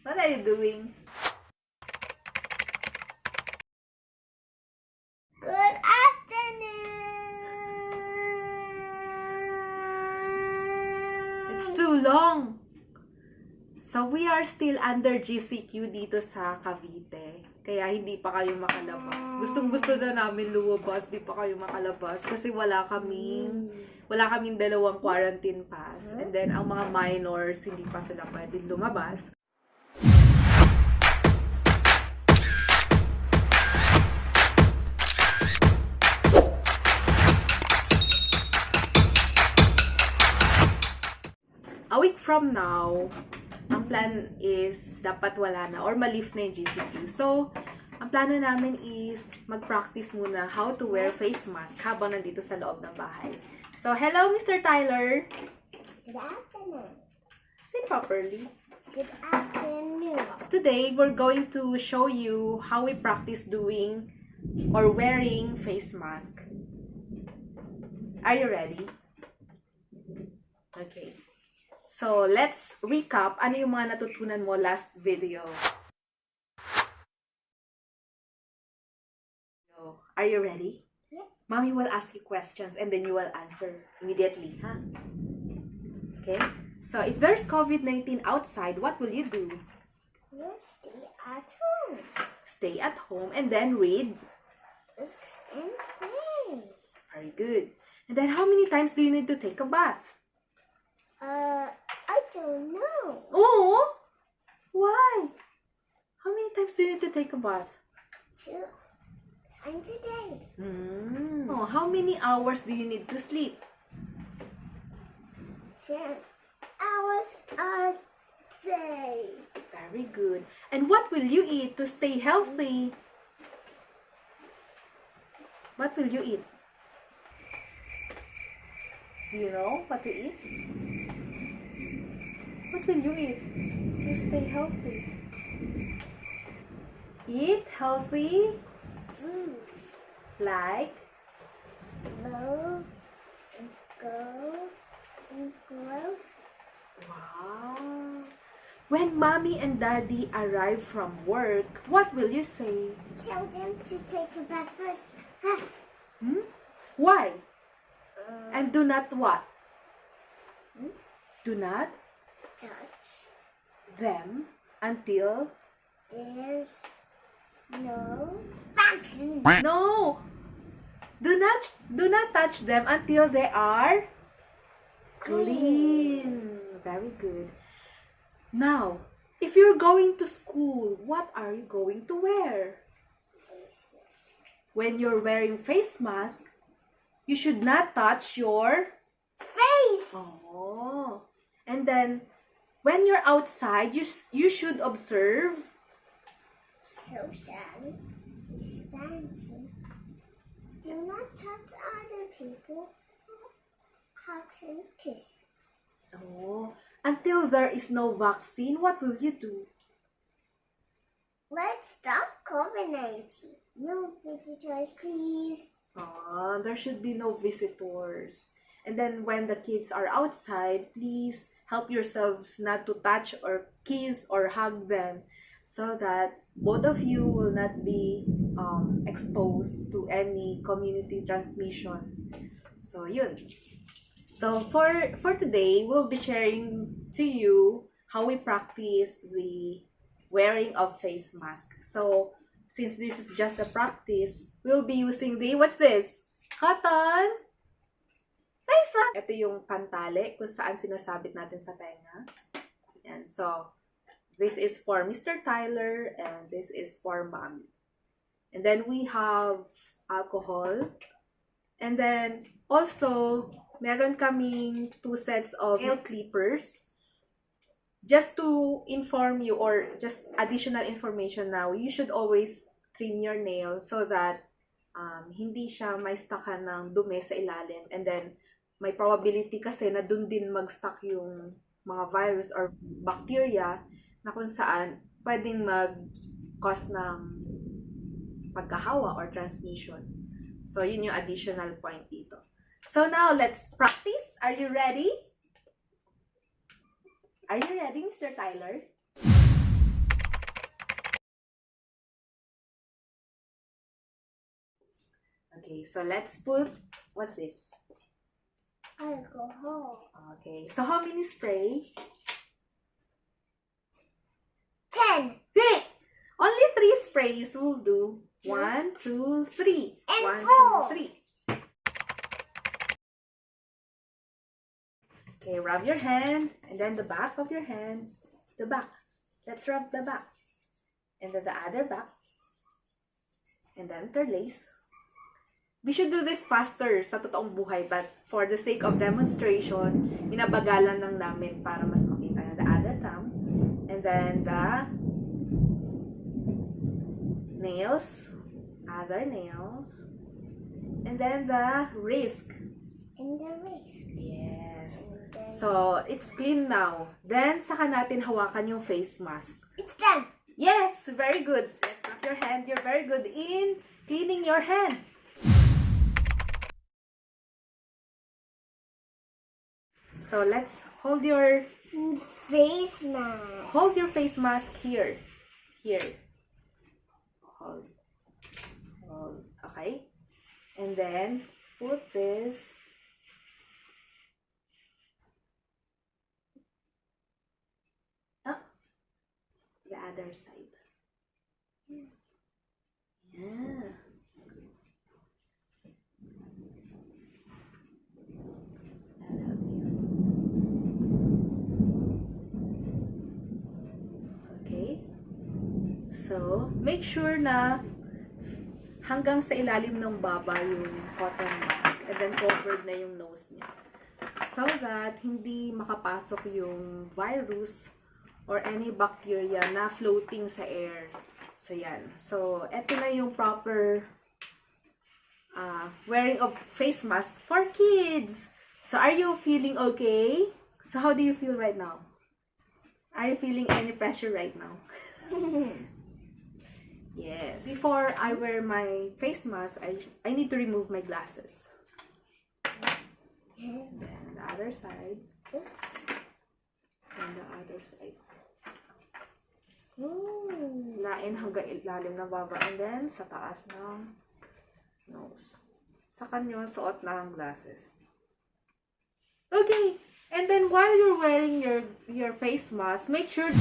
What are you doing? Good afternoon. It's too long. So, we are still under GCQ dito sa Cavite. Kaya hindi pa kayo makalabas. Gustong-gusto na namin lumabas, di pa kayo makalabas. Kasi wala kaming dalawang quarantine pass. And then, ang mga minors, hindi pa sila pwedeng lumabas. A week from now, ang plan is dapat wala na or ma-lift na yung GCQ. So, ang plano namin is mag-practice muna how to wear face mask habang nandito sa loob ng bahay. So, hello Mr. Tyler! Good afternoon. Say properly. Good afternoon. Today, we're going to show you how we practice doing or wearing face mask. Are you ready? Okay. So, let's recap ano yung mga natutunan mo last video. Are you ready? Yeah. Mommy will ask you questions and then you will answer immediately, huh? Okay? So, if there's COVID-19 outside, what will you do? We'll stay at home. Stay at home and then read. Books and play. Very good. And then, how many times do you need to take a bath? I don't know. Oh! Why? How many times do you need to take a bath? 2 times a day. Oh, how many hours do you need to sleep? 10 hours a day. Very good. And what will you eat to stay healthy? What will you eat? Do you know what to eat? What will you eat to stay healthy? Eat healthy Foods. like Low and go and growth. wow. When mommy and daddy arrive from work, what will you say? Tell them to take a bath first. Why? And do not what? Do not Touch. them until There's no vaccine. no. Do not touch them until they are clean. Very good. Now, if you're going to school, what are you going to wear? Face mask. When you're wearing face mask, you should not touch your Face. oh. And then when you're outside, you should observe Social distancing. Do not touch other people. Hugs and kisses. oh, until there is no vaccine, what will you do? Let's stop COVID-19. No visitors, please. There should be no visitors. And then when the kids are outside, please help yourselves not to touch or kiss or hug them so that both of you will not be exposed to any community transmission. So, yun. So, for today, we'll be sharing to you how we practice the wearing of face mask. So, since this is just a practice, we'll be using the, what's this? Cotton face mask. Ito yung pantali kung saan sinasabit natin sa tenga. And so, this is for Mr. Tyler and this is for Mommy. And then we have alcohol. And then also, meron kaming 2 sets of nail clippers. Just to inform you or just additional information now, you should always trim your nail so that hindi siya may stockan ng dumi sa ilalim. And then, may probability kasi na dun din mag-stuck yung mga virus or bacteria na kung saan pwedeng mag-cause ng pagkahawa or transmission. So, yun yung additional point dito. So, now, let's practice. Are you ready? Are you ready, Mr. Tyler? Okay, so let's put, what's this? Alcohol. Okay, so how many spray? 10. Hey! Only 3 sprays will do. 1, 2, 3. And 1, 4. 2, 3. Okay, rub your hand, and then the back of your hand. The back. Let's rub the back. And then the other back. And then interlace. We should do this faster sa totoong buhay, but for the sake of demonstration, binabagalan lang namin para mas makita na the other thumb. And then the nails, other nails. And then the wrist. And the wrist. Yes. So, it's clean now. Then, saka natin hawakan yung face mask. It's done. Yes! Very good. Let's clap your hand. You're very good in cleaning your hand. So, let's hold your face mask. Hold your face mask here. Here. Hold. Hold. Okay? And then, put this. The other side. Yeah. I'll help you. Okay. So, make sure na hanggang sa ilalim ng baba yung cotton mask. And then covered na yung nose niya. So that hindi makapasok yung virus or any bacteria na floating sa air. So, yan. So, eto na yung proper wearing of face mask for kids. So, are you feeling okay? So, how do you feel right now? Are you feeling any pressure right now? Yes. Before I wear my face mask, I need to remove my glasses. And then the other side. Oops. And the other side. Ooh. Lain hanggang ilalim ng baba. And then, sa taas ng nose. Sa kanyo, suot na ang glasses. Okay. And then, while you're wearing your face mask, make sure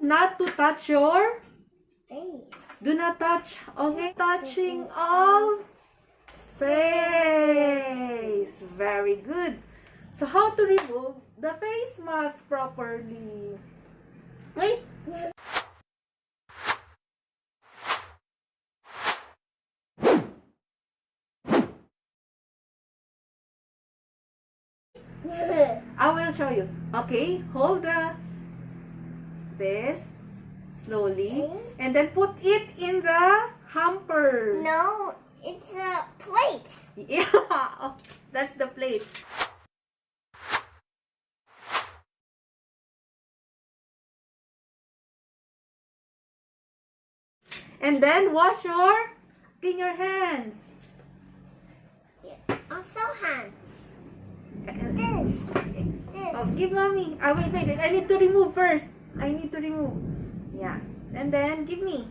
not to touch your Face. do not touch. Okay? Touching of face. Very good. So, how to remove the face mask properly? Wait. I will show you. Okay, hold this slowly and then put it in the hamper. No, it's a plate. Yeah, oh, that's the plate. And then clean your hands. Yeah. Also hands. And- This. Oh, This. give mommy. Wait. I need to remove first. I need to remove. Yeah. And then give me.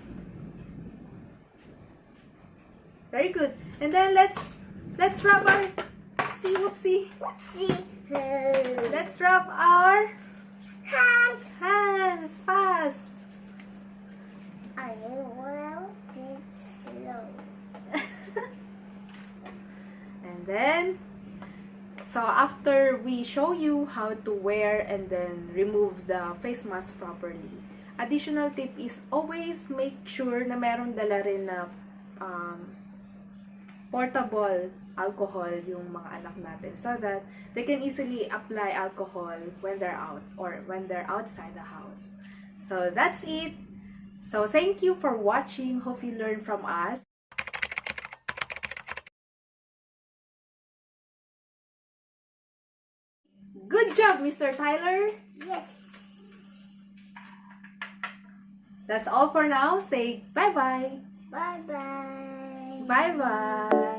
Very good. And then let's rub our whoopsie. See. Let's rub our Hands. hands fast. I will get slow. And then so after we show you how to wear and then remove the face mask properly, additional tip is always make sure na meron dala rin na portable alcohol yung mga anak natin so that they can easily apply alcohol when they're out or when they're outside the house. So that's it. So thank you for watching. Hope you learned from us. Good job, Mr. Tyler. Yes. That's all for now. Say bye-bye. Bye-bye. Bye-bye.